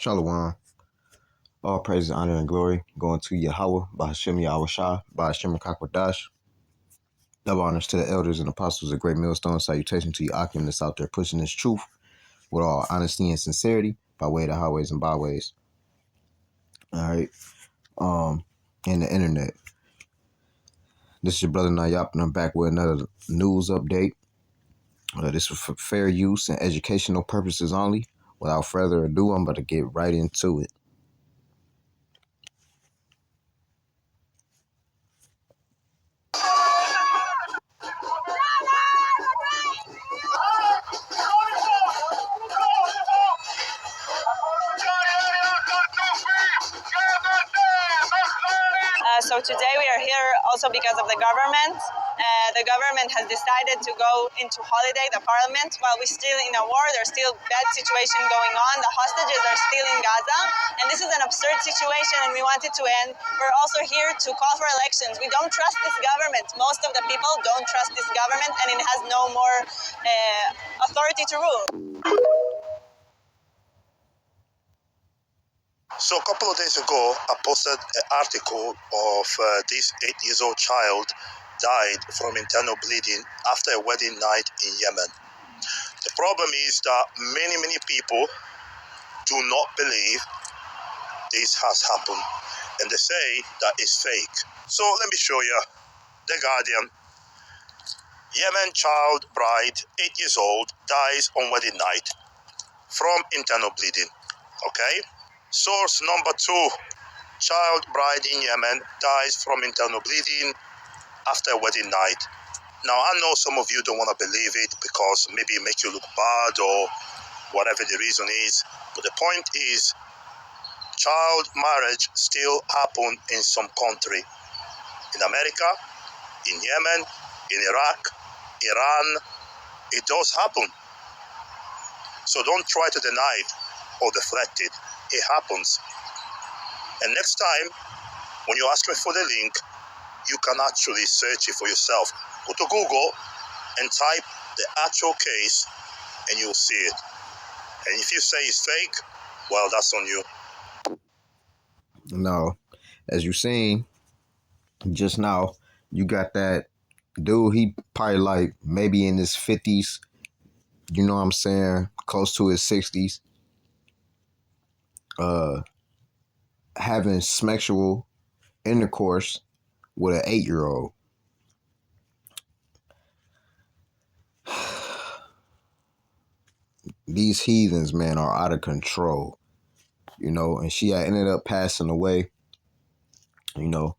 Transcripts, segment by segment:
Shalom. All praise, honor, and glory going to Yahweh, Bahashem Yahushua, Bahashem Kakwadash. Double honors to the elders and apostles of Great Millstone. Salutation to you, Akim, that's out there pushing this truth with all honesty and sincerity by way of the highways and byways. All right. And the internet. This is your brother Nayap, and I'm back with another news update. This is for fair use and educational purposes only. Without further ado, I'm about to get right into it. So today we are here also because of the government. The government has decided to go into holiday, the parliament, while we're still in a war. There's still bad situation going on. The hostages are still in Gaza. And this is an absurd situation and we want it to end. We're also here to call for elections. We don't trust this government. Most of the people don't trust this government and it has no more authority to rule. So a couple of days ago, I posted an article of this 8-year-old child died from internal bleeding after a wedding night in Yemen. The problem is that many people do not believe this has happened, and they say that it's fake. So let me show you. The Guardian. Yemen child bride, 8 years old, dies on wedding night from internal bleeding. Okay? Source number 2, child bride in Yemen dies from internal bleeding after wedding night. Now, I know some of you don't want to believe it because maybe it makes you look bad or whatever the reason is. But the point is, child marriage still happen in some country. In America, in Yemen, in Iraq, Iran, it does happen. So don't try to deny it or deflect it. It happens. And next time, when you ask me for the link, you can actually search it for yourself. Go to Google and type the actual case and you'll see it. And if you say it's fake, well, that's on you. Now, as you seen just now, you got that dude, he probably like maybe in his 50s, you know what I'm saying, close to his 60s, having sexual intercourse with an 8-year-old. These heathens, man, are out of control, you know, and she had ended up passing away, you know.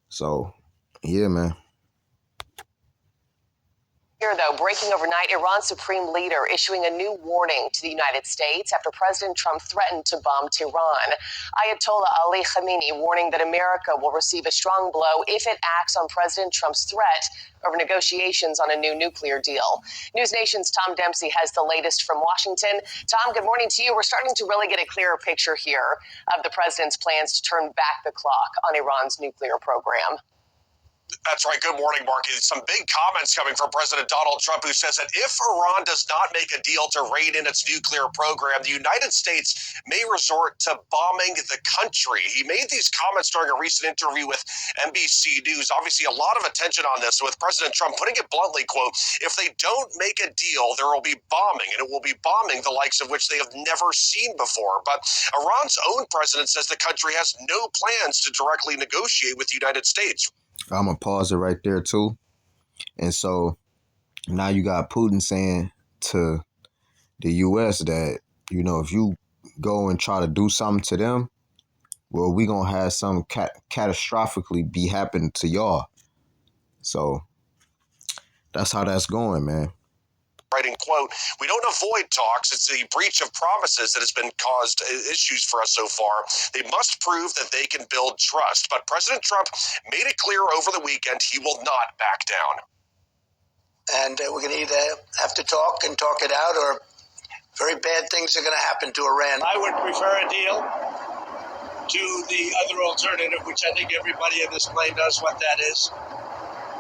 So, yeah, man. Here, though, breaking overnight, Iran's supreme leader issuing a new warning to the United States after President Trump threatened to bomb Tehran. Ayatollah Ali Khamenei warning that America will receive a strong blow if it acts on President Trump's threat over negotiations on a new nuclear deal. News Nation's Tom Dempsey has the latest from Washington. Tom, good morning to you. We're starting to really get a clearer picture here of the president's plans to turn back the clock on Iran's nuclear program. That's right. Good morning, Mark. Some big comments coming from President Donald Trump, who says that if Iran does not make a deal to rein in its nuclear program, the United States may resort to bombing the country. He made these comments during a recent interview with NBC News. Obviously, a lot of attention on this, with President Trump putting it bluntly, quote, if they don't make a deal, there will be bombing, and it will be bombing the likes of which they have never seen before. But Iran's own president says the country has no plans to directly negotiate with the United States. I'm going to pause it right there, too. And so now you got Putin saying to the U.S. that, you know, if you go and try to do something to them, well, we going to have something catastrophically be happening to y'all. So that's how that's going, man. Writing, quote, we don't avoid talks. It's the breach of promises that has been caused issues for us so far. They must prove that they can build trust. But President Trump made it clear over the weekend he will not back down. And we're going to either have to talk and talk it out, or very bad things are going to happen to Iran. I would prefer a deal to the other alternative, which I think everybody in this plane knows what that is.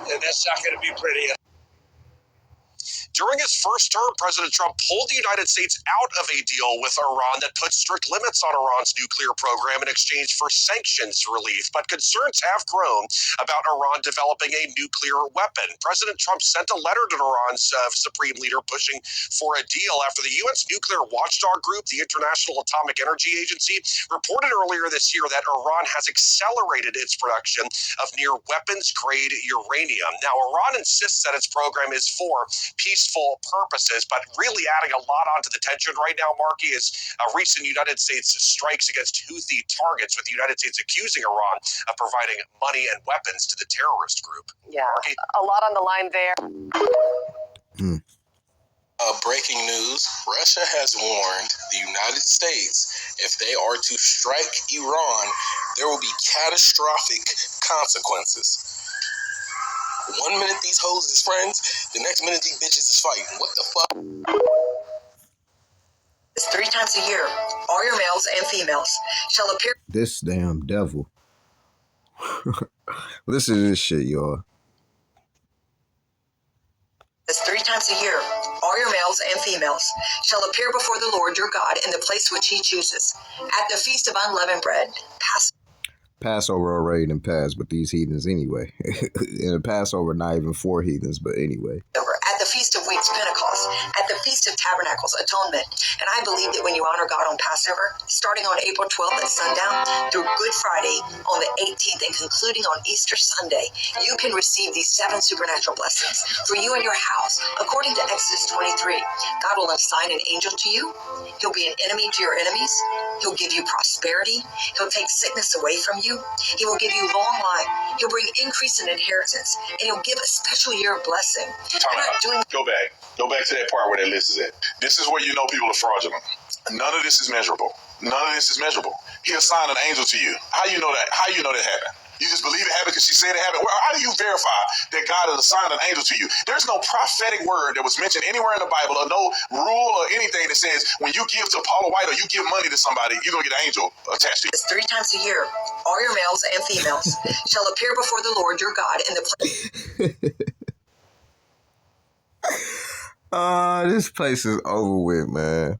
And that's not going to be pretty. During his first term, President Trump pulled the United States out of a deal with Iran that put strict limits on Iran's nuclear program in exchange for sanctions relief. But concerns have grown about Iran developing a nuclear weapon. President Trump sent a letter to Iran's supreme leader pushing for a deal after the U.S. nuclear watchdog group, the International Atomic Energy Agency, reported earlier this year that Iran has accelerated its production of near weapons-grade uranium. Now, Iran insists that its program is for peaceful purposes, but really adding a lot onto the tension right now, Marky, is recent United States strikes against Houthi targets, with the United States accusing Iran of providing money and weapons to the terrorist group. Yeah, Marky? a lot on the line there. Breaking news, Russia has warned the United States if they are to strike Iran, there will be catastrophic consequences. 1 minute these hoes is friends, the next minute these bitches is fighting. What the fuck? It's 3 times a year. All your males and females shall appear. This damn devil. Listen to this shit, y'all. It's 3 times a year. All your males and females shall appear before the Lord your God in the place which he chooses. At the feast of unleavened bread, Passover already done passed with these heathens anyway. In the Passover, not even 4 heathens, but anyway. At the Feast of Weeks, Pentecost, at the Feast of Tabernacles, Atonement. And I believe that when you honor God on Passover, starting on April 12th at sundown through Good Friday on the 18th and concluding on Easter Sunday, you can receive these 7 supernatural blessings for you and your house. According to Exodus 23, God will assign an angel to you. He'll be an enemy to your enemies. He'll give you prosperity. He'll take sickness away from you. He will give you long life. He'll bring increase in inheritance. And he'll give a special year of blessing. Go back to that part where that list is at. This is where you know people are fraudulent. None of this is measurable. He assigned an angel to you. How you know that? How you know that happened? You just believe it happened because she said it happened? Well, how do you verify that God has assigned an angel to you? There's no prophetic word that was mentioned anywhere in the Bible, or no rule or anything that says when you give to Paula White or you give money to somebody, you're going to get an angel attached to you. It's 3 times a year. All your males and females shall appear before the Lord your God in the place. This place is over with, man.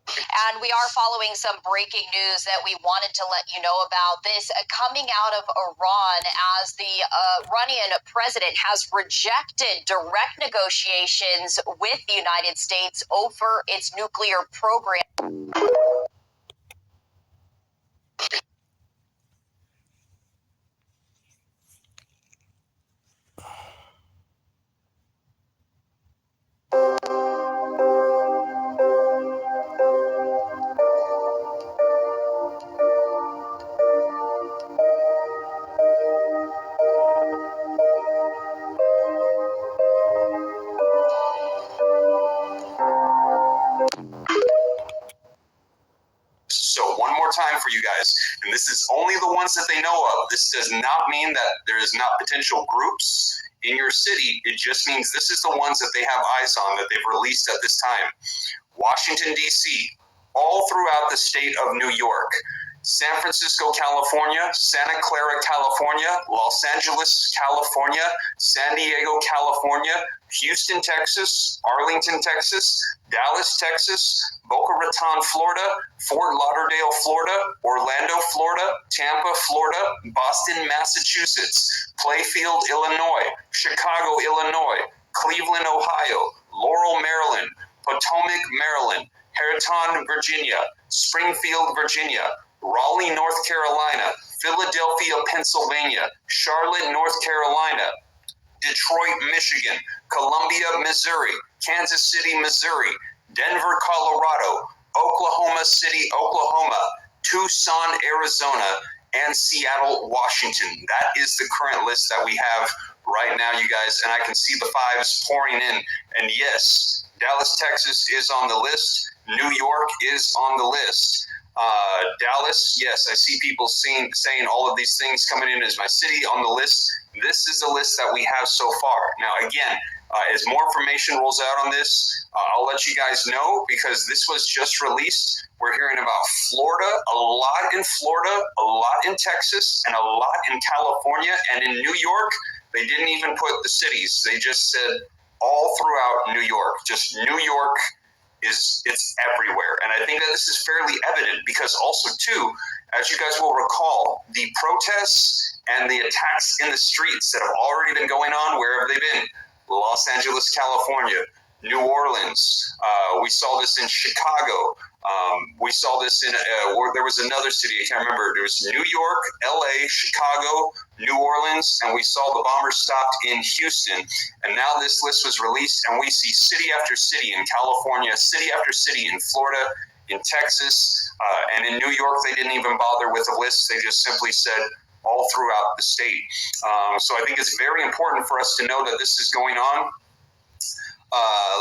And we are following some breaking news that we wanted to let you know about. This coming out of Iran, as the Iranian president has rejected direct negotiations with the United States over its nuclear program. So one more time for you guys, and this is only the ones that they know of. This does not mean that there is not potential groups in your city. It just means this is the ones that they have eyes on, that they've released at this time. Washington, D.C., all throughout the state of New York, San Francisco, California, Santa Clara, California, Los Angeles, California, San Diego, California, Houston, Texas, Arlington, Texas, Dallas, Texas, Boca Raton, Florida, Fort Lauderdale, Florida, Orlando, Florida, Tampa, Florida, Boston, Massachusetts, Playfield, Illinois, Chicago, Illinois, Cleveland, Ohio, Laurel, Maryland, Potomac, Maryland, Harriton, Virginia, Springfield, Virginia, Raleigh, North Carolina, Philadelphia, Pennsylvania, Charlotte, North Carolina, Detroit, Michigan, Columbia, Missouri, Kansas City, Missouri, Denver, Colorado, Oklahoma City, Oklahoma, Tucson, Arizona, and Seattle, Washington. That is the current list that we have right now, you guys, and I can see the 5s pouring in. And yes, Dallas, Texas is on the list. New York is on the list. Dallas, yes, I see people saying all of these things coming in as my city on the list. This is the list that we have so far. Now, again, as more information rolls out on this, I'll let you guys know, because this was just released. We're hearing about Florida, a lot in Florida, a lot in Texas, and a lot in California, and in New York. They didn't even put the cities. They just said all throughout New York. Just New York it's everywhere. And I think that this is fairly evident because also, too, as you guys will recall, the protests and the attacks in the streets that have already been going on, where have they been? Los Angeles, California, New Orleans. We saw this in Chicago. We saw this in, there was another city, I can't remember. There was New York, LA, Chicago, New Orleans, and we saw the bombers stopped in Houston. And now this list was released, and we see city after city in California, city after city in Florida, in Texas, and in New York, they didn't even bother with a list. They just simply said all throughout the state. So I think it's very important for us to know that this is going on.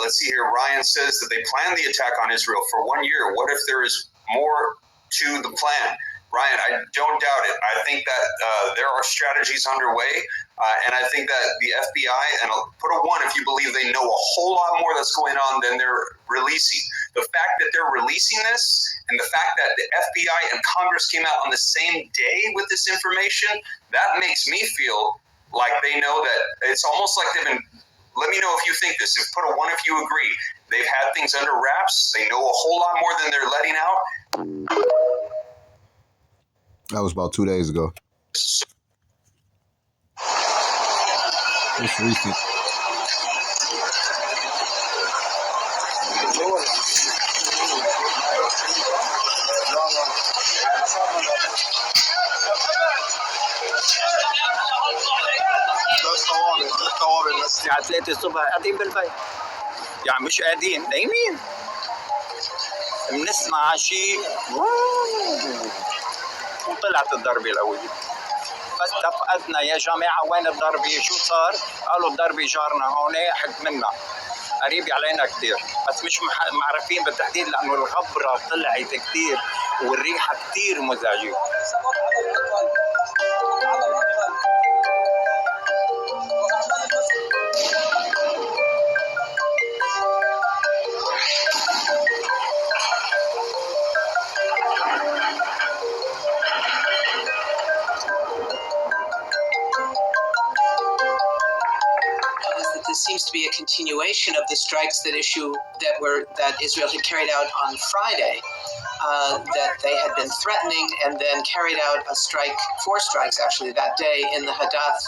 Let's see here. Ryan says that they planned the attack on Israel for 1 year. What if there is more to the plan? Ryan, I don't doubt it. I think that there are strategies underway, and I think that the FBI, and I'll put a 1 if you believe they know a whole lot more that's going on than they're releasing. The fact that they're releasing this, and the fact that the FBI and Congress came out on the same day with this information, that makes me feel like they know that it's almost like they've been. Let me know if you think this. If put a 1 if you agree. They've had things under wraps. They know a whole lot more than they're letting out. That was about 2 days ago. It's recent. الساعة 3 الصبح قاعدين بالبيت، يعني مش قاعدين نايمين، بنسمع شيء وطلعت الضربة القوية. بس تفقدنا يا جماعة وين الضربة؟ شو صار؟ قالوا الضربة جارنا هون حد منا قريب علينا كتير، بس مش معرفين بالتحديد لأنه الغبرة طلعت كتير والريحة كتير مزعجة. This seems to be a continuation of the strikes that Israel had carried out on Friday, that they had been threatening and then carried out a strike, 4 strikes actually that day in the Hadath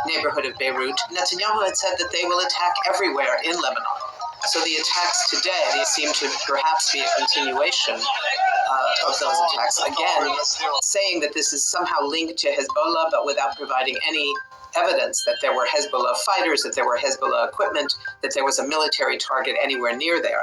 neighborhood of Beirut. Netanyahu had said that they will attack everywhere in Lebanon. So the attacks today, they seem to perhaps be a continuation of those attacks. Again, saying that this is somehow linked to Hezbollah, but without providing any evidence that there were Hezbollah fighters, that there were Hezbollah equipment, that there was a military target anywhere near there.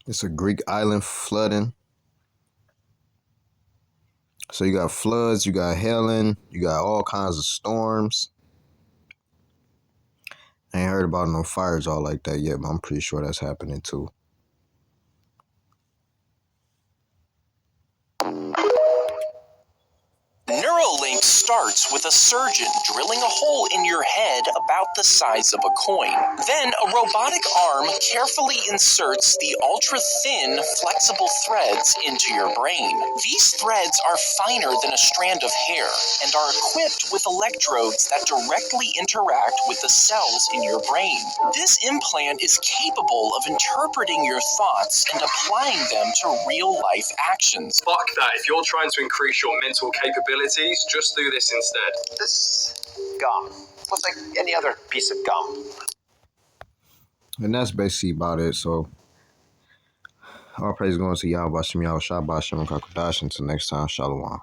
It's a Greek island flooding. So you got floods, you got hailing, you got all kinds of storms. I ain't heard about no fires all like that yet, but I'm pretty sure that's happening too. Neuralink starts with with a surgeon drilling a hole in your head about the size of a coin. Then a robotic arm carefully inserts the ultra-thin, flexible threads into your brain. These threads are finer than a strand of hair and are equipped with electrodes that directly interact with the cells in your brain. This implant is capable of interpreting your thoughts and applying them to real-life actions. Fuck that. If you're trying to increase your mental capabilities, just do this instead. This gum looks like any other piece of gum. And that's basically about it. So, all praise going to Yahweh Shem Yahweh Shah Shem Kakadash. Until next time, Shalom.